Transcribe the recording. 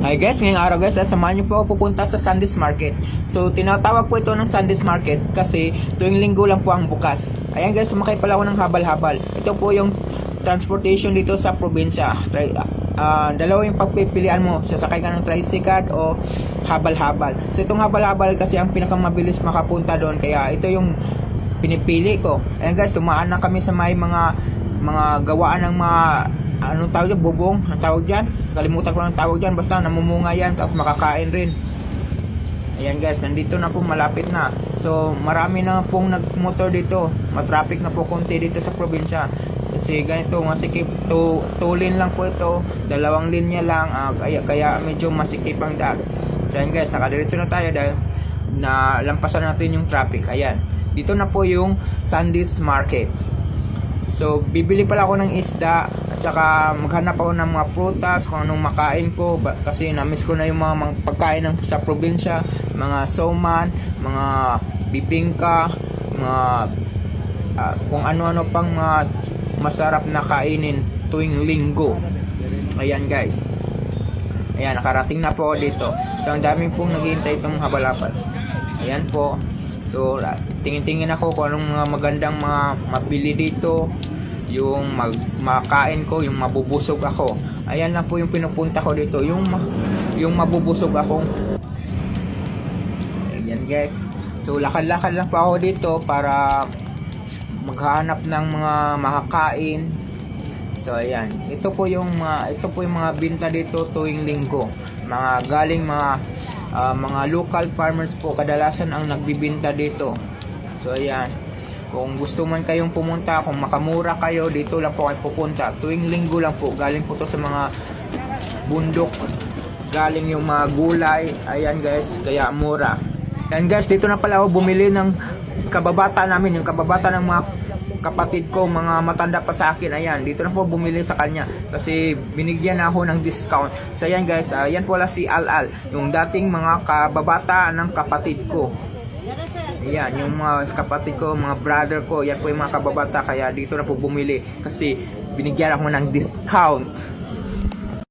Hi guys, ngayong araw guys, samahan niyo po ako pupunta sa Sunday's Market. So, tinatawag po ito ng Sunday's Market kasi tuwing linggo lang po ang bukas. Ayan guys, sumakay pala ako ng habal-habal. Ito po yung transportation dito sa probinsya. Dalawa yung pagpipilian mo, sasakay ka ng tricycle o habal-habal. So, itong habal-habal kasi ang pinakamabilis makapunta doon, kaya ito yung pinipili ko. Ayan guys, tumaan na kami sa may mga gawaan ng mga anong tawag dyan, bubong, ang tawag dyan, kalimutan ko ng tawag dyan, basta namumunga yan, tapos makakain rin. Ayan guys, nandito na po, malapit na. So marami na pong nagmotor dito, matraffic na po konti dito sa probinsya kasi ganito, masikip, tulin lang po ito, dalawang linya lang, kaya medyo masikip ang daan. So ayan guys, nakadiretso na tayo dahil na lampasan natin yung traffic. Ayan, dito na po yung Sunday's Market. So, bibili pala ako ng isda at saka maghanap ako ng mga prutas kung anong makain ko kasi na-miss ko na yung mga pagkain sa probinsya, mga soman, mga bibingka, mga kung ano-ano pang mga masarap na kainin tuwing linggo. Ayan guys. Ayan, nakarating na po ako dito. So, ang daming pong naghihintay itong habal-habal. Ayan po. So, tingin-tingin ako kung anong mga magandang mga mabili dito, yung makain ko, yung mabubusog ako. Ayan lang po yung pinupunta ko dito, yung mabubusog ako. Ayan guys. So, lakad-lakad lang po ako dito para maghahanap ng mga makakain. So, ayan. Ito po yung mga binta dito tuwing linggo. Mga galing mga local farmers po kadalasan ang nagbibinta dito. So ayan, kung gusto man kayong pumunta, kung makamura kayo, dito lang po kayo pupunta. Tuwing linggo lang po, galing po to sa mga bundok, galing yung mga gulay. Ayan guys, kaya mura. Ayan guys, dito na pala ako bumili ng kababata namin, yung kababata ng mga kapatid ko, mga matanda pa sa akin. Ayan, dito na po bumili sa kanya kasi binigyan na ako ng discount. So ayan guys, yan po si Al-Al, yung dating mga kababata ng kapatid ko. Ayan, yung mga kapatid ko, mga brother ko, yan po yung mga kababata, kaya dito na po bumili kasi binigyan ako ng discount.